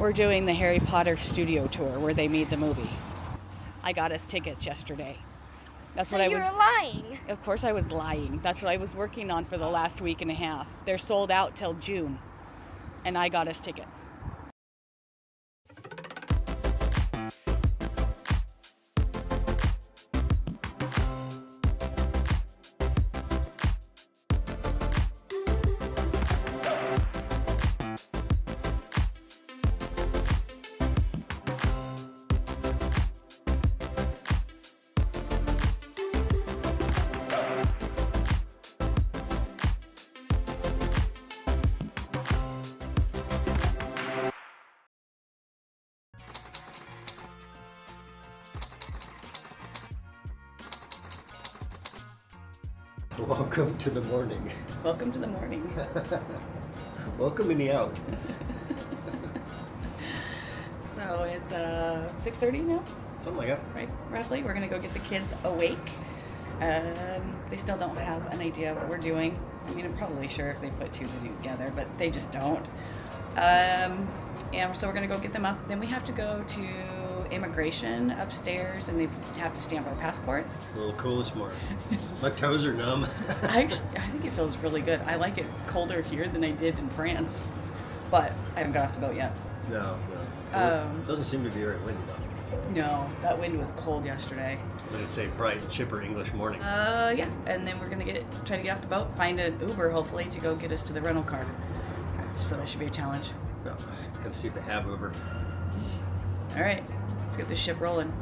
We're doing the Harry Potter studio tour where they made the movie. I got us tickets yesterday. So you were lying. Of course I was lying. That's what I was working on for the last week and a half. They're sold out till June, and I got us tickets. Welcome to the morning. Welcome to the morning. Welcome in the out. So it's 6:30 now, Something like that. right? Roughly. We're gonna go get the kids awake. They still don't have an idea of what we're doing. I mean, I'm probably sure if they put two together, but they just don't. And so we're gonna go get them up. Then we have to go to immigration upstairs, and they have to stamp our passports. It's a little cool this morning. My toes are numb. I think it feels really good. I like it colder here than I did in France, but I haven't got off the boat yet. No. It doesn't seem to be very windy though. No, that wind was cold yesterday. But it's a bright, chipper English morning. Yeah, and then we're gonna try to get off the boat, find an Uber hopefully to go get us to the rental car. So that should be a challenge. No, gotta see if they have Uber. All right, let's get this ship rolling.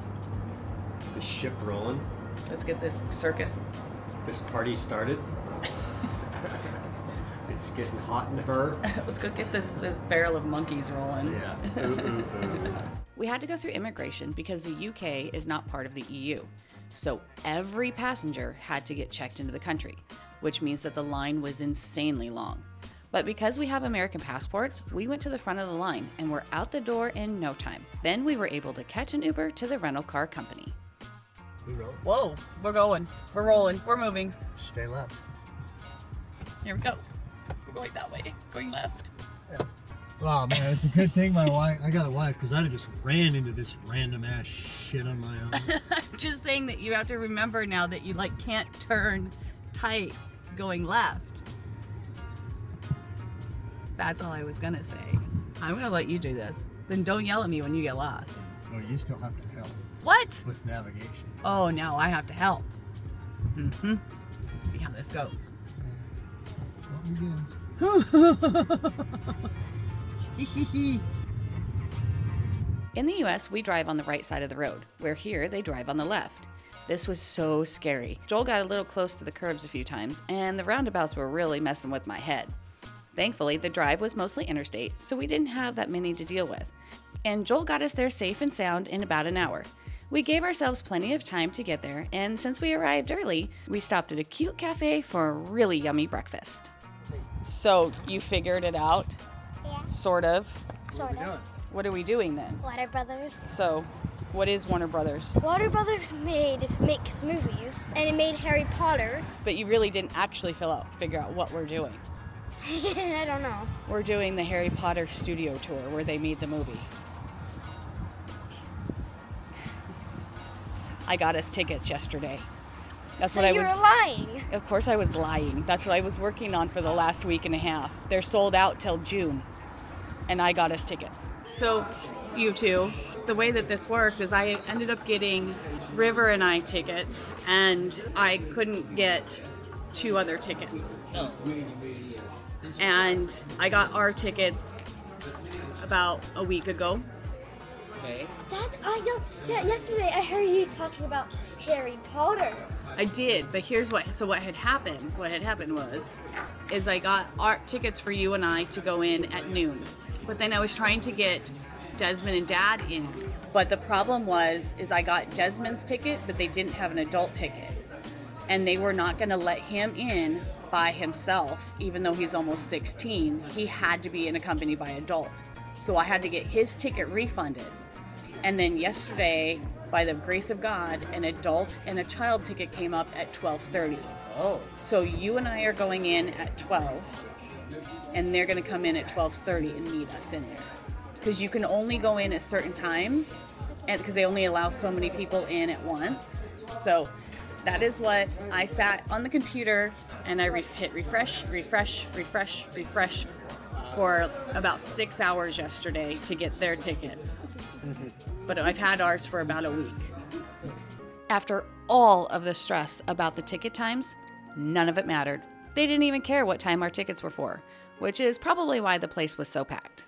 The ship rolling. Let's get this circus. This party started. It's getting hot in her. Let's go get this barrel of monkeys rolling. Yeah. Ooh. We had to go through immigration because the UK is not part of the EU. So every passenger had to get checked into the country, which means that the line was insanely long. But because we have American passports, we went to the front of the line and were out the door in no time. Then we were able to catch an Uber to the rental car company. We roll. Whoa, we're going. We're rolling. We're moving. Stay left. Here we go. We're going that way. Going left. Yeah. Oh man, it's a good thing I got a wife, because I'd have just ran into this random ass shit on my own. I'm just saying that you have to remember now that you can't turn tight going left. That's all I was gonna say. I'm gonna let you do this. Then don't yell at me when you get lost. Oh, you still have to help What? with navigation. Oh, now I have to help. Mm-hmm. See how this goes. In the US, we drive on the right side of the road, where here they drive on the left. This was so scary. Joel got a little close to the curbs a few times, and the roundabouts were really messing with my head. Thankfully, the drive was mostly interstate, so we didn't have that many to deal with. And Joel got us there safe and sound in about an hour. We gave ourselves plenty of time to get there, and since we arrived early, we stopped at a cute cafe for a really yummy breakfast. So, you figured it out? Yeah. Sort of. Sort of. What are we doing then? Warner Brothers. So, what is Warner Brothers? Warner Brothers makes movies, and it made Harry Potter. But you really didn't actually figure out what we're doing. I don't know. We're doing the Harry Potter studio tour where they made the movie. I got us tickets yesterday. So you were lying. Of course I was lying. That's what I was working on for the last week and a half. They're sold out till June, and I got us tickets. So, you two, the way that this worked is I ended up getting River and I tickets, and I couldn't get two other tickets. And I got our tickets about a week ago. Okay. Yesterday I heard you talking about Harry Potter. I did, but here's what had happened. What had happened was I got our tickets for you and I to go in at noon. But then I was trying to get Desmond and Dad in. But the problem was I got Desmond's ticket, but they didn't have an adult ticket. And they were not going to let him in by himself, even though he's almost 16. He had to be accompanied by adult. So I had to get his ticket refunded. And then yesterday, by the grace of God, an adult and a child ticket came up at 12:30. Oh. So you and I are going in at 12, and they're going to come in at 12:30 and meet us in there. because you can only go in at certain times, and because they only allow so many people in at once. So that is what I sat on the computer and I hit refresh for about 6 hours yesterday to get their tickets. But I've had ours for about a week. After all of the stress about the ticket times, none of it mattered. They didn't even care what time our tickets were for, which is probably why the place was so packed.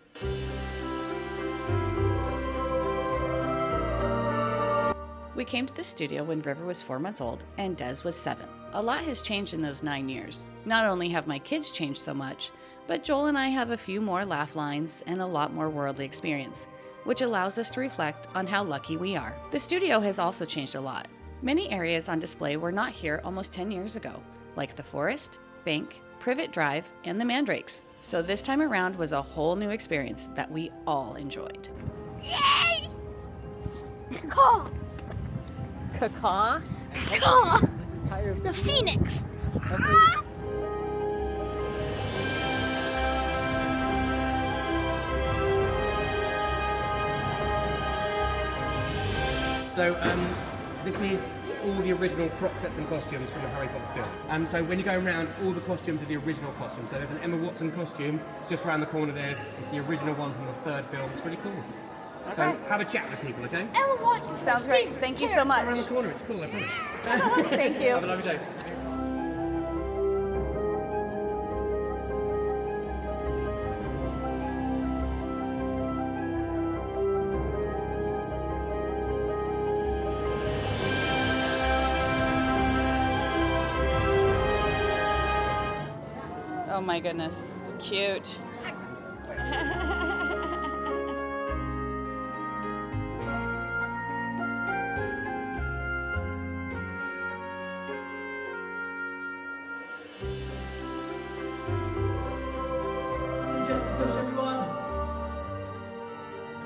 We came to the studio when River was 4 months old and Des was 7. A lot has changed in those 9 years. Not only have my kids changed so much, but Joel and I have a few more laugh lines and a lot more worldly experience, which allows us to reflect on how lucky we are. The studio has also changed a lot. Many areas on display were not here almost 10 years ago, like the Forest, Bank, Privet Drive, and the Mandrakes. So this time around was a whole new experience that we all enjoyed. Yay! Caw! Caw? Caw! The phoenix! So this is all the original prop sets and costumes from the Harry Potter film. So when you go around, all the costumes are the original costumes. So there's an Emma Watson costume just around the corner there. It's the original one from the third film. It's really cool. Okay. So have a chat with people, okay? Emma Watson. Sounds great. Thank you so much. Around the corner, it's cool, I promise. Thank you. Have a lovely day. Oh my goodness, it's cute. Push everyone.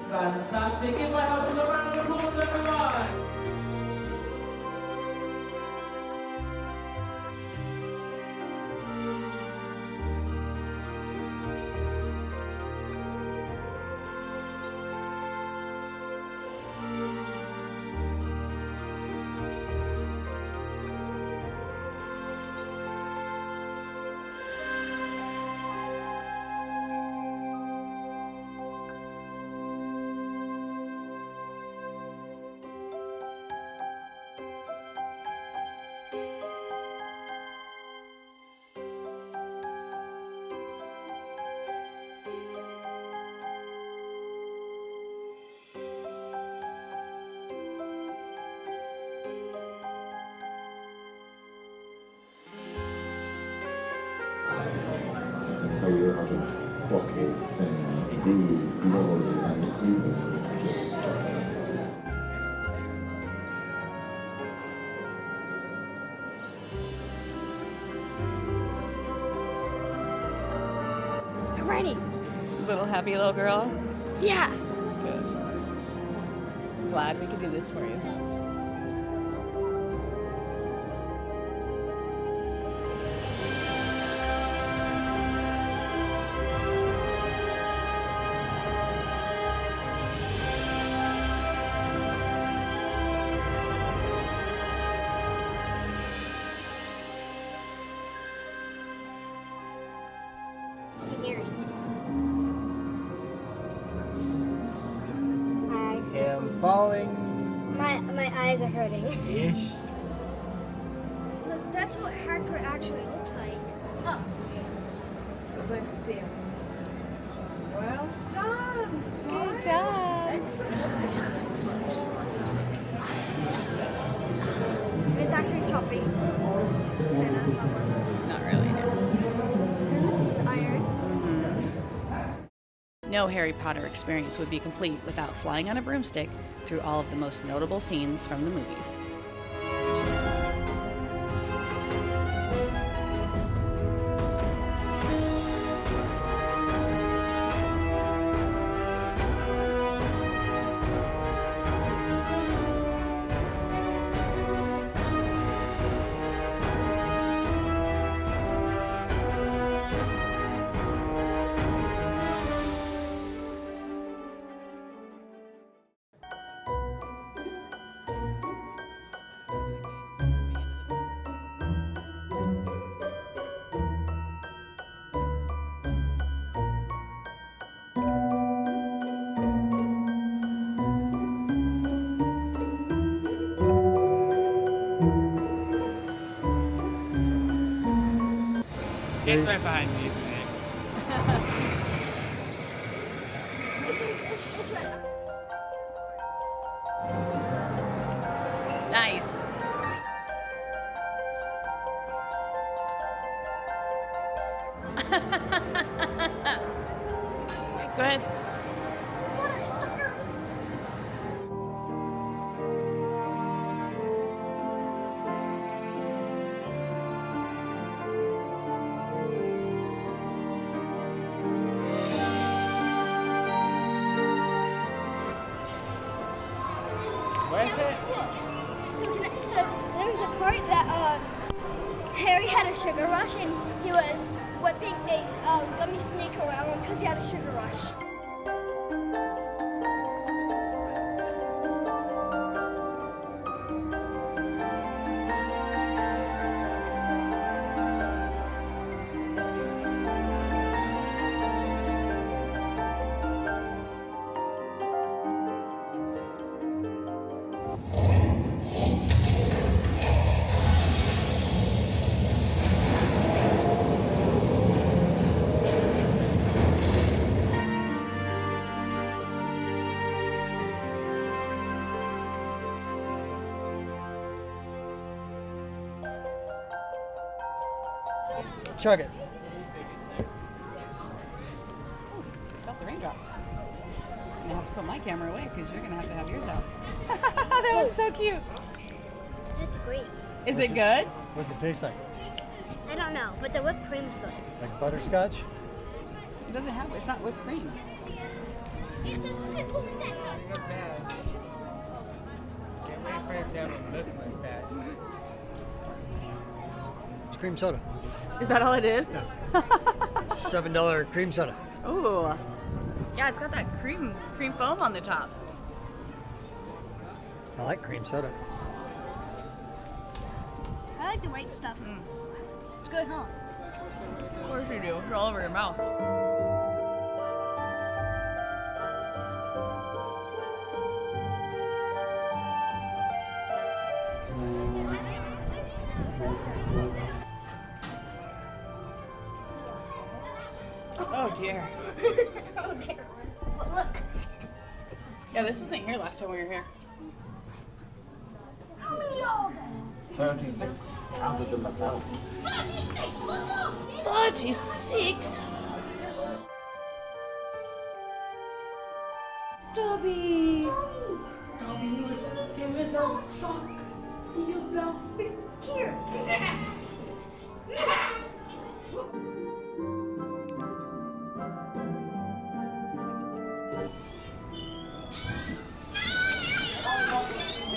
Fantastic. Give my husband a round of applause, everyone. Tell you how to walk it and groove globally and even just I'm ready. Little happy little girl. Yeah. Good. Glad we could do this for you. See here. My eyes. I'm falling. My eyes are hurting. Ish. Look, that's what hardcore actually looks like. Oh. Let's see. Well done. Smart. Good job. It's actually chopping. Not really, no. The iron. No Harry Potter experience would be complete without flying on a broomstick through all of the most notable scenes from the movies. It's right behind me, isn't it? Nice. Go ahead. So there was a part that Harry had a sugar rush and he was whipping a gummy snake around because he had a sugar rush. Chug it. Felt the raindrop. And I have to put my camera away because you're gonna have yours out. That was so cute. That's great. Is it good? What's it taste like? I don't know, but the whipped cream's good. Like butterscotch? It doesn't have. It's not whipped cream. Not bad. Can't wait for it to have a lip mustache. It's cream soda. Is that all it is? $7 cream soda. Ooh. Yeah, it's got that cream foam on the top. I like cream soda. I like the white stuff. It's good, huh? Of course you do. It's all over your mouth. Oh dear. Oh dear. But look. Yeah, this wasn't here last time we were here. How many are there? 36. Counted them myself. 36. Stubby. Here.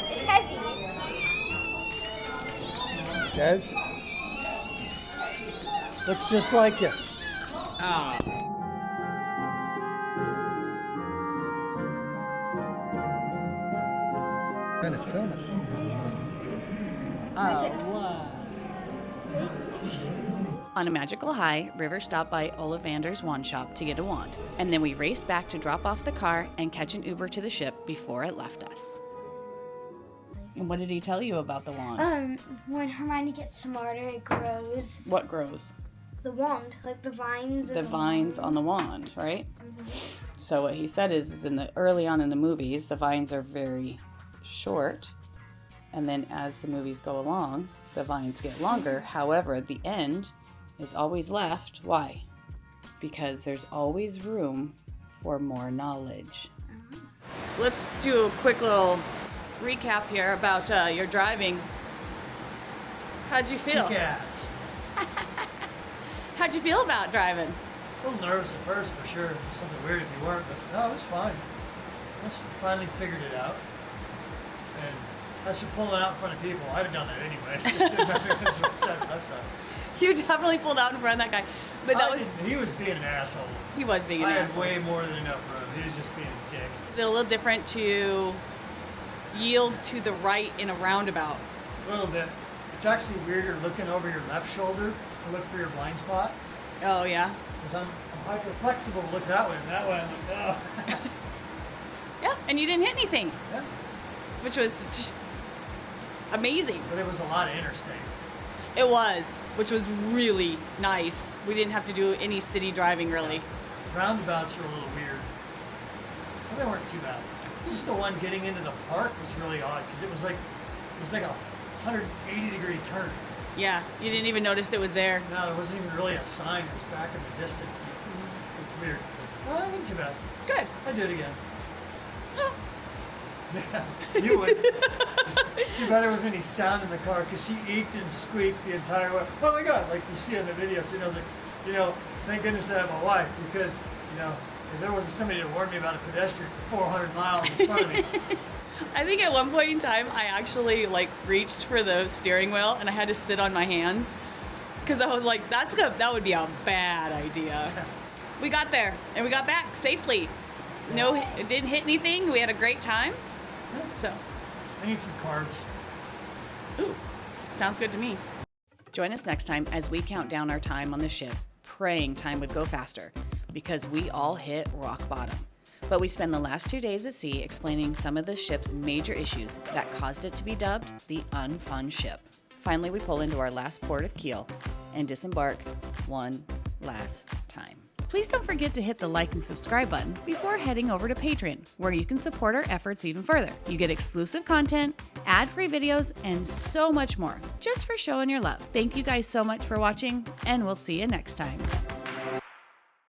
It's heavy. Des? Looks just like you. Ah. Gonna film it. On a magical high, River stopped by Ollivander's wand shop to get a wand, and then we raced back to drop off the car and catch an Uber to the ship before it left us. And what did he tell you about the wand? When Hermione gets smarter, it grows. What grows? The wand, like the vines. The vines on the wand, right? So what he said is in the early on in the movies, the vines are very short, and then as the movies go along, the vines get longer. However, at the end is always left. Why? Because there's always room for more knowledge. Let's do a quick little recap here about your driving. How'd you feel? Kick-ass. How'd you feel about driving? A little nervous at first, for sure. Something weird if you weren't, but no, it was fine. Once we finally figured it out. And as for pulling out in front of people, I'd have done that anyway. So it didn't matter if it was right side or left side. You definitely pulled out in front of that guy. But that He was being an asshole. he was being an I had asshole. way more than enough room. He was just being a dick. Is it a little different to yield to the right in a roundabout? A little bit. It's actually weirder looking over your left shoulder to look for your blind spot. Oh yeah. Because I'm hyper flexible to look that way and that way. I'm like, oh. Yeah, and you didn't hit anything, Yeah. which was just amazing. But it was a lot of interstate. It was, which was really nice. We didn't have to do any city driving really. Roundabouts are a little weird. Well, they weren't too bad. Just the one getting into the park was really odd because it was like a 180-degree turn. Yeah, you didn't even notice it was there. No, there wasn't even really a sign. It was back in the distance. It's weird. Well, it wasn't too bad. Good. I'd do it again. Yeah, you would. It's too bad there wasn't any sound in the car because she eked and squeaked the entire way. Oh my God, like you see in the video. So I was like, thank goodness I have a wife because, if there wasn't somebody to warn me about a pedestrian 400 miles in front of me. I think at one point in time, I actually reached for the steering wheel and I had to sit on my hands because I was like, that would be a bad idea. We got there and we got back safely. No, it didn't hit anything. We had a great time. So, I need some carbs. ooh, sounds good to me. Join us next time as we count down our time on the ship, praying time would go faster because we all hit rock bottom. But we spend the last 2 days at sea explaining some of the ship's major issues that caused it to be dubbed the unfun ship. Finally, we pull into our last port of Kiel and disembark one last time. Please don't forget to hit the like and subscribe button before heading over to Patreon, where you can support our efforts even further. You get exclusive content, ad-free videos, and so much more, just for showing your love. Thank you guys so much for watching, and we'll see you next time.